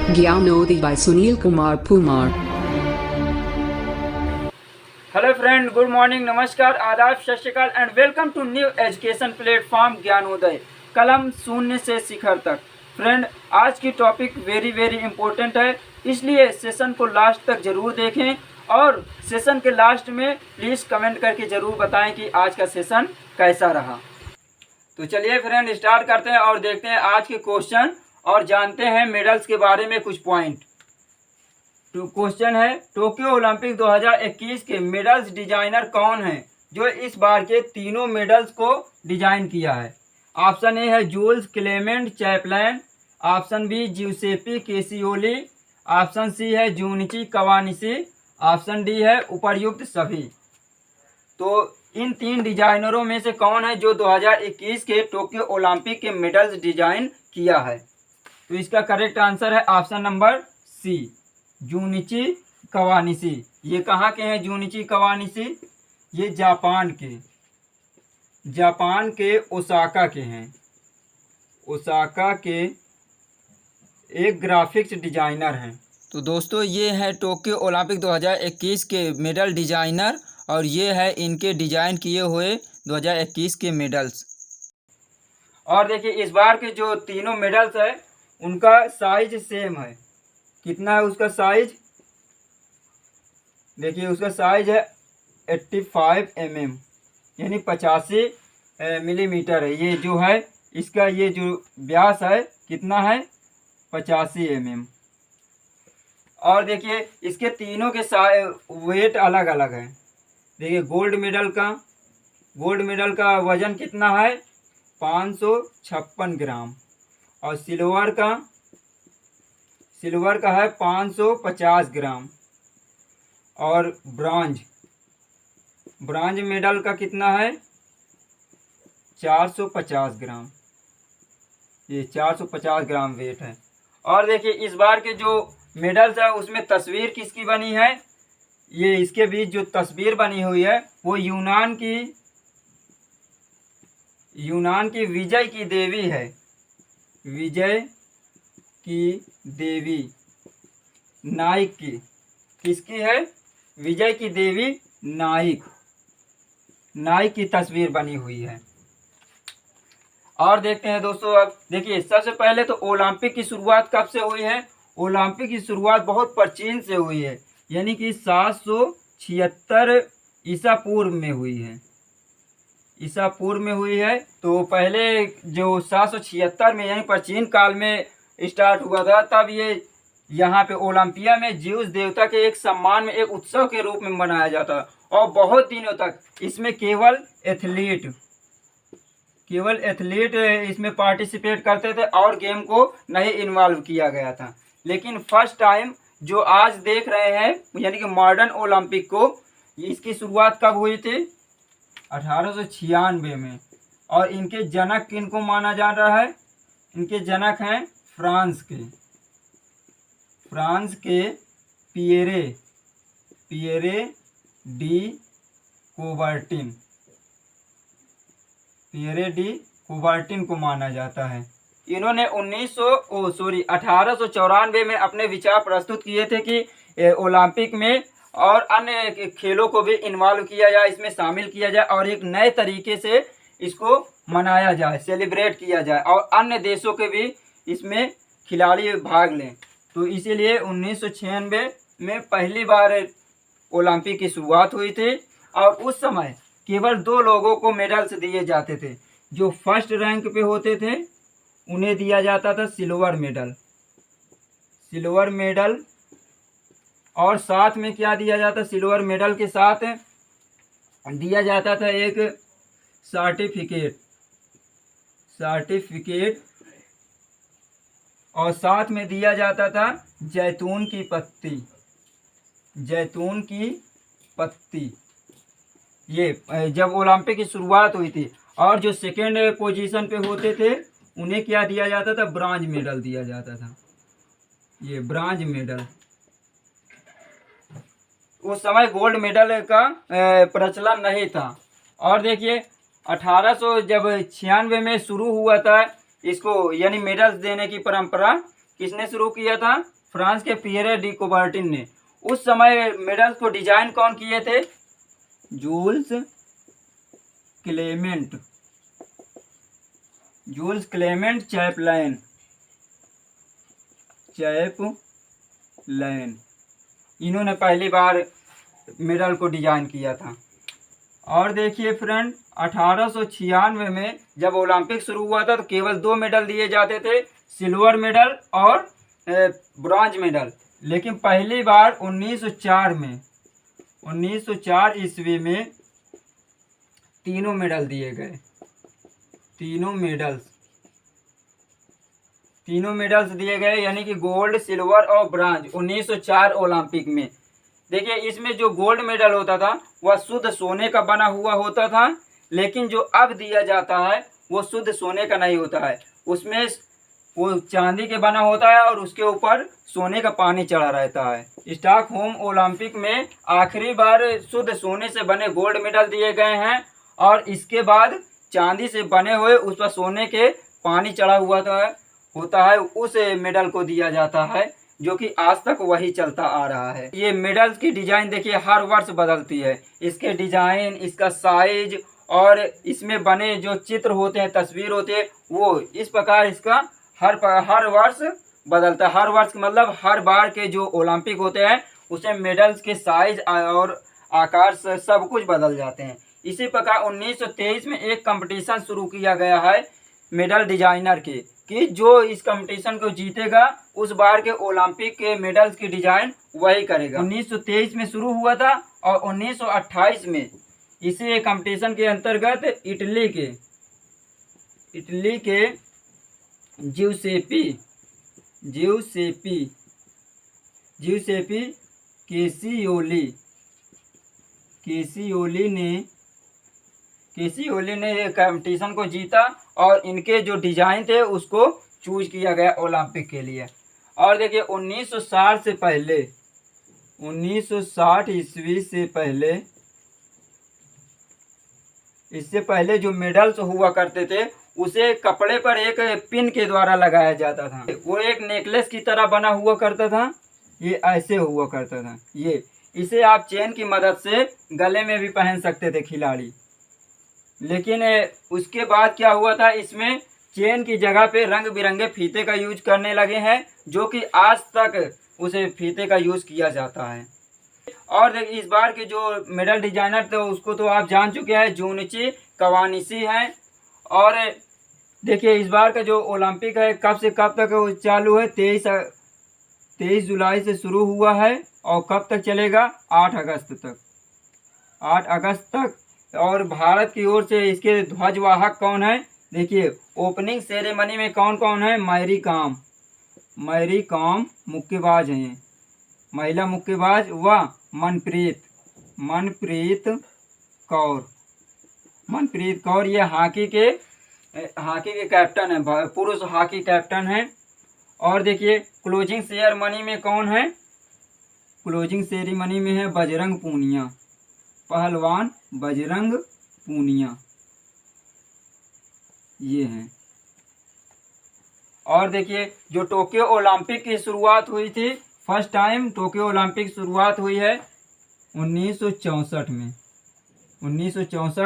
Gyanodhi by Sunil Kumar Pumar. Hello friend, good morning, नमस्कार, आदाब, सत श्री अकाल and welcome to new education platform Gyanoday, कलम शून्य से शिखर तक। फ्रेंड, आज की टॉपिक वेरी इंपॉर्टेंट है, इसलिए सेशन को लास्ट तक जरूर देखें और सेशन के लास्ट में प्लीज़ कमेंट करके ज़रूर बताएं कि आज का सेशन कैसा रहा। तो चलिए फ्रेंड, स्टार्ट करते हैं और देखते हैं आज के क्वेश्चन और जानते हैं मेडल्स के बारे में कुछ पॉइंट। तो क्वेश्चन है, टोक्यो ओलंपिक 2021 के मेडल्स डिजाइनर कौन है जो इस बार के तीनों मेडल्स को डिजाइन किया है? ऑप्शन ए है Jules Clement Chaplain, option B Giuseppe Cassioli, option C है जूनिची कवानिसी, ऑप्शन डी है उपर्युक्त सभी। तो इन तीन डिजाइनरों में से कौन है जो 2021 के टोक्यो ओलंपिक के मेडल्स डिजाइन किया है? तो इसका करेक्ट आंसर है ऑप्शन नंबर सी, जूनिची कवानिशी। ये कहाँ के हैं जूनिची कवानिशी? ये जापान के ओसाका के हैं। ओसाका के एक ग्राफिक्स डिजाइनर हैं। तो दोस्तों, ये है टोक्यो ओलंपिक 2021 के मेडल डिजाइनर और ये है इनके डिजाइन किए हुए 2021 के मेडल्स। और देखिए, इस बार के जो तीनों मेडल्स है उनका साइज सेम है। कितना है उसका साइज? देखिए, उसका साइज है 85 mm, यानी 85 मिलीमीटर है। ये जो है इसका ये जो व्यास है कितना है? 85 mm। और देखिए, इसके तीनों के वेट अलग अलग है। देखिए, गोल्ड मेडल का वजन कितना है? 556 ग्राम। और सिल्वर का है 550 ग्राम। और ब्रॉन्ज मेडल का कितना है? 450 ग्राम। ये 450 ग्राम वेट है। और देखिए, इस बार के जो मेडल्स है उसमें तस्वीर किसकी बनी है? ये इसके बीच जो तस्वीर बनी हुई है वो यूनान की विजय की देवी है। विजय की देवी नाइक की। किसकी है? विजय की देवी नाइक की तस्वीर बनी हुई है। और देखते हैं दोस्तों, अब देखिए, सबसे पहले तो ओलंपिक की शुरुआत कब से हुई है? ओलंपिक की शुरुआत बहुत प्राचीन से हुई है, यानी कि 776 ईसा पूर्व में हुई है। तो पहले जो 776 में यानी प्राचीन काल में स्टार्ट हुआ था, तब ये यहाँ पे ओलंपिया में ज्यूस देवता के एक सम्मान में एक उत्सव के रूप में मनाया जाता है। और बहुत दिनों तक इसमें केवल एथलीट इसमें पार्टिसिपेट करते थे और गेम को नहीं इन्वॉल्व किया गया था। लेकिन फर्स्ट टाइम जो आज देख रहे हैं यानी कि मॉडर्न ओलंपिक को, इसकी शुरुआत कब हुई थी? 1896 में। और इनके जनक किनको माना जा रहा है? इनके जनक हैं फ्रांस के पियरे डी कुबर्टिन को माना जाता है। इन्होंने 1894 में अपने विचार प्रस्तुत किए थे कि ओलंपिक में और अन्य खेलों को भी इन्वॉल्व किया जाए, इसमें शामिल किया जाए और एक नए तरीके से इसको मनाया जाए, सेलिब्रेट किया जाए और अन्य देशों के भी इसमें खिलाड़ी भाग लें। तो इसीलिए 1996 में पहली बार ओलंपिक की शुरुआत हुई थी। और उस समय केवल 2 लोगों को मेडल्स दिए जाते थे। जो फर्स्ट रैंक पे होते थे उन्हें दिया जाता था सिल्वर मेडल। और साथ में क्या दिया जाता? सिल्वर मेडल के साथ दिया जाता था एक सर्टिफिकेट और साथ में दिया जाता था जैतून की पत्ती। ये जब ओलंपिक की शुरुआत हुई थी। और जो सेकेंड पोजीशन पे होते थे उन्हें क्या दिया जाता था? ब्रॉन्ज मेडल दिया जाता था। ये ब्रॉन्ज मेडल। उस समय गोल्ड मेडल का प्रचलन नहीं था। और देखिए, 1896 में शुरू हुआ था इसको, यानी मेडल्स देने की परंपरा किसने शुरू किया था? फ्रांस के पियरे डी कुबर्टिन ने। उस समय मेडल्स को डिजाइन कौन किए थे? जूल्स क्लेमेंट चैपलाइन, इन्होंने पहली बार मेडल को डिजाइन किया था। और देखिए फ्रेंड, 1896 में जब ओलंपिक शुरू हुआ था तो केवल 2 मेडल दिए जाते थे, सिल्वर मेडल और ब्रॉन्ज मेडल। लेकिन पहली बार 1904 ईस्वी में तीनों मेडल दिए गए। तीनों मेडल्स दिए गए, यानी कि गोल्ड, सिल्वर और ब्रॉन्ज 1904 ओलंपिक में। देखिए इसमें जो गोल्ड मेडल होता था वह शुद्ध सोने का बना हुआ होता था, लेकिन जो अब दिया जाता है वो शुद्ध सोने का नहीं होता है, उसमें वो चांदी के बना होता है और उसके ऊपर सोने का पानी चढ़ा रहता है। स्टॉकहोम ओलंपिक में आखिरी बार शुद्ध सोने से बने गोल्ड मेडल दिए गए हैं और इसके बाद चांदी से बने हुए उस पर सोने के पानी चढ़ा हुआ होता है, उस मेडल को दिया जाता है, जो कि आज तक वही चलता आ रहा है। ये मेडल्स की डिजाइन देखिए हर वर्ष बदलती है, इसके डिजाइन, इसका साइज और इसमें बने जो चित्र होते हैं, तस्वीर होते हैं, वो इस प्रकार इसका हर वर्ष बदलता है। हर वर्ष मतलब हर बार के जो ओलंपिक होते हैं उसमें मेडल्स के साइज और आकार से सब कुछ बदल जाते हैं। इसी प्रकार 1923 में एक कंपटीशन शुरू किया गया है मेडल डिजाइनर के, कि जो इस कंपटीशन को जीतेगा उस बार के ओलंपिक के मेडल्स की डिजाइन वही करेगा। 1923 में शुरू हुआ था और 1928 में इसी कंपटीशन के अंतर्गत इटली के जिउसेपी केसियोली ने ये कंपटीशन को जीता और इनके जो डिजाइन थे उसको चूज किया गया ओलंपिक के लिए। और देखिए 1960 से पहले, 1960 ईस्वी से पहले, इससे पहले जो मेडल्स हुआ करते थे उसे कपड़े पर एक पिन के द्वारा लगाया जाता था। वो एक नेकलेस की तरह बना हुआ करता था, ये ऐसे हुआ करता था। ये इसे आप चेन की मदद से गले में भी पहन सकते थे खिलाड़ी। लेकिन उसके बाद क्या हुआ था, इसमें चेन की जगह पे रंग बिरंगे फीते का यूज करने लगे हैं, जो कि आज तक उसे फीते का यूज किया जाता है। और देखिए इस बार के जो मेडल डिजाइनर थे उसको तो आप जान चुके हैं, जूनिची कवानिशी हैं। और देखिए इस बार का जो ओलंपिक है कब से कब तक चालू है, 23 जुलाई से शुरू हुआ है और कब तक चलेगा, 8 अगस्त तक। और भारत की ओर से इसके ध्वजवाहक कौन है, देखिए ओपनिंग सेरेमनी में कौन कौन है, मैरी कॉम मुक्केबाज हैं, महिला मुक्केबाज, व मनप्रीत कौर ये हॉकी के कैप्टन है, पुरुष हॉकी कैप्टन है। और देखिए क्लोजिंग सेरेमनी में कौन है, क्लोजिंग सेरेमनी में है बजरंग पूनिया, पहलवान बजरंग पूनिया, ये हैं। और देखिए जो टोक्यो ओलंपिक की शुरुआत हुई थी, फर्स्ट टाइम टोक्यो ओलंपिक शुरुआत हुई है 1964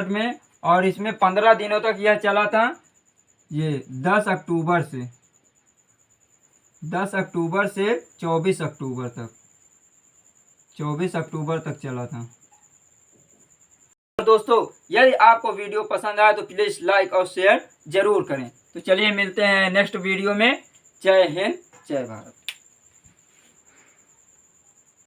में और इसमें 15 दिनों तक यह चला था। ये 10 अक्टूबर से 24 अक्टूबर तक चला था। दोस्तों यदि आपको वीडियो पसंद आया तो प्लीज लाइक और शेयर जरूर करें। तो चलिए मिलते हैं नेक्स्ट वीडियो में। जय हिंद, जय भारत।